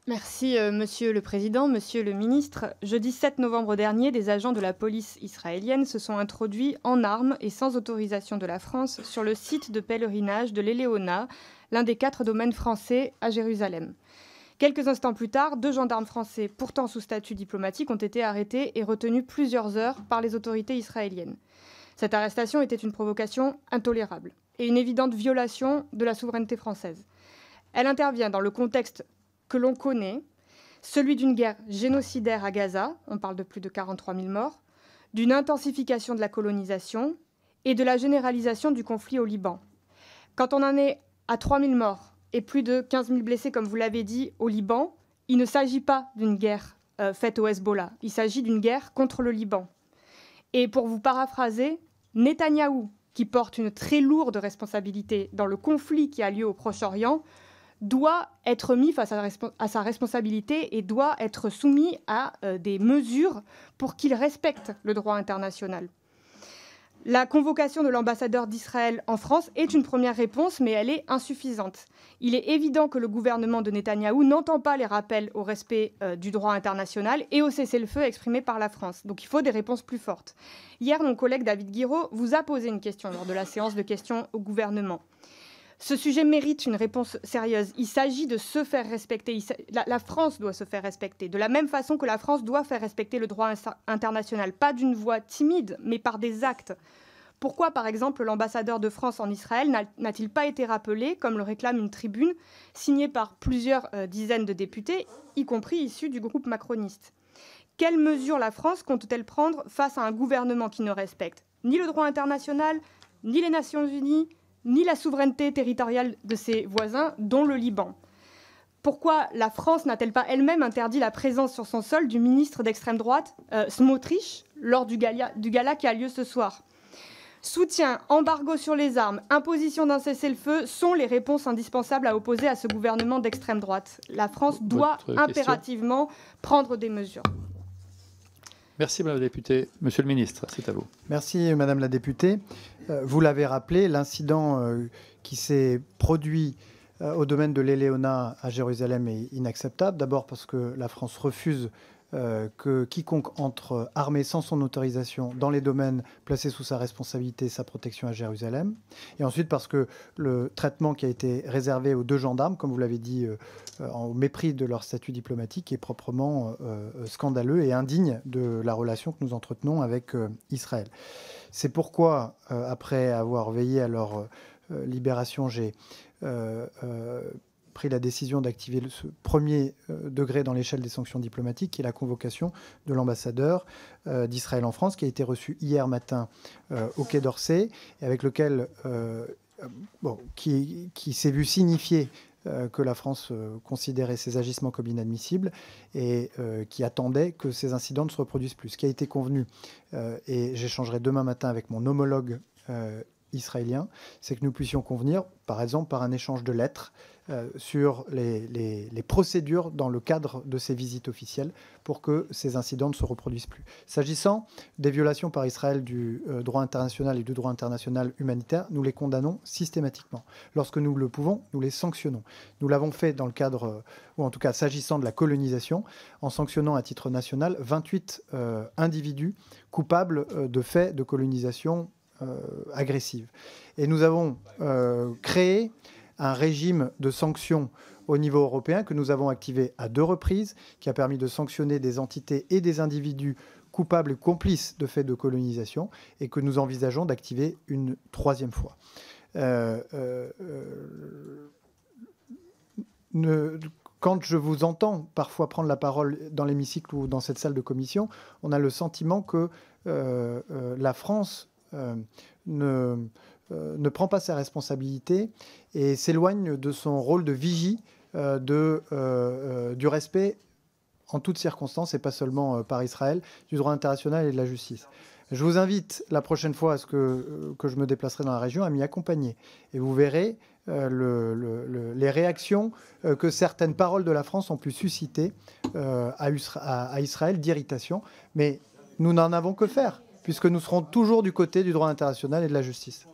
Merci, Monsieur le Président, Monsieur le Ministre. Jeudi 7 novembre dernier, des agents de la police israélienne se sont introduits en armes et sans autorisation de la France sur le site de pèlerinage de l'Éléona, l'un des 4 domaines français à Jérusalem. Quelques instants plus tard, 2 gendarmes français, pourtant sous statut diplomatique, ont été arrêtés et retenus plusieurs heures par les autorités israéliennes. Cette arrestation était une provocation intolérable et une évidente violation de la souveraineté française. Elle intervient dans le contexte que l'on connaît, celui d'une guerre génocidaire à Gaza, on parle de plus de 43 000 morts, d'une intensification de la colonisation et de la généralisation du conflit au Liban. Quand on en est à 3 000 morts et plus de 15 000 blessés, comme vous l'avez dit, au Liban, il ne s'agit pas d'une guerre faite au Hezbollah, il s'agit d'une guerre contre le Liban. Et pour vous paraphraser, Netanyahou, qui porte une très lourde responsabilité dans le conflit qui a lieu au Proche-Orient, doit être mis face à sa responsabilité et doit être soumis à des mesures pour qu'il respecte le droit international. La convocation de l'ambassadeur d'Israël en France est une première réponse, mais elle est insuffisante. Il est évident que le gouvernement de Netanyahou n'entend pas les rappels au respect du droit international et au cessez-le-feu exprimé par la France. Donc il faut des réponses plus fortes. Hier, mon collègue David Guiraud vous a posé une question lors de la séance de questions au gouvernement. Ce sujet mérite une réponse sérieuse. Il s'agit de se faire respecter. La France doit se faire respecter, de la même façon que la France doit faire respecter le droit international. Pas d'une voix timide, mais par des actes. Pourquoi, par exemple, l'ambassadeur de France en Israël n'a-t-il pas été rappelé, comme le réclame une tribune signée par plusieurs dizaines de députés, y compris issus du groupe macroniste? Quelles mesures la France compte-t-elle prendre face à un gouvernement qui ne respecte ni le droit international, ni les Nations Unies, ni la souveraineté territoriale de ses voisins, dont le Liban? Pourquoi la France n'a-t-elle pas elle-même interdit la présence sur son sol du ministre d'extrême droite, Smotrich, lors du gala qui a lieu ce soir? Soutien, embargo sur les armes, imposition d'un cessez-le-feu sont les réponses indispensables à opposer à ce gouvernement d'extrême droite. La France doit impérativement prendre des mesures. Merci, Madame la députée. Monsieur le ministre, c'est à vous. Merci, Madame la députée. Vous l'avez rappelé, l'incident qui s'est produit au domaine de l'Éléona à Jérusalem est inacceptable. D'abord parce que la France refuse que quiconque entre armé sans son autorisation dans les domaines placés sous sa responsabilité, sa protection à Jérusalem. Et ensuite parce que le traitement qui a été réservé aux 2 gendarmes, comme vous l'avez dit, au mépris de leur statut diplomatique, est proprement scandaleux et indigne de la relation que nous entretenons avec Israël. C'est pourquoi, après avoir veillé à leur libération, j'ai pris la décision d'activer ce premier degré dans l'échelle des sanctions diplomatiques, qui est la convocation de l'ambassadeur d'Israël en France, qui a été reçu hier matin au Quai d'Orsay, et avec lequel, qui s'est vu signifier que la France considérait ces agissements comme inadmissibles et qui attendait que ces incidents ne se reproduisent plus. Ce qui a été convenu, et j'échangerai demain matin avec mon homologue israélien, c'est que nous puissions convenir, par exemple, par un échange de lettres sur les procédures dans le cadre de ces visites officielles pour que ces incidents ne se reproduisent plus. S'agissant des violations par Israël du droit international et du droit international humanitaire, nous les condamnons systématiquement. Lorsque nous le pouvons, nous les sanctionnons. Nous l'avons fait dans le cadre, ou en tout cas s'agissant de la colonisation, en sanctionnant à titre national 28 individus coupables de faits de colonisation agressive. Et nous avons créé un régime de sanctions au niveau européen que nous avons activé à 2 reprises, qui a permis de sanctionner des entités et des individus coupables et complices de faits de colonisation, et que nous envisageons d'activer une 3e fois. Quand je vous entends parfois prendre la parole dans l'hémicycle ou dans cette salle de commission, on a le sentiment que la France ne prend pas ses responsabilités et s'éloigne de son rôle de vigie du respect en toutes circonstances, et pas seulement par Israël, du droit international et de la justice. Je vous invite la prochaine fois à ce que je me déplacerai dans la région à m'y accompagner. Et vous verrez les réactions que certaines paroles de la France ont pu susciter à Israël d'irritation. Mais nous n'en avons que faire, puisque nous serons toujours du côté du droit international et de la justice.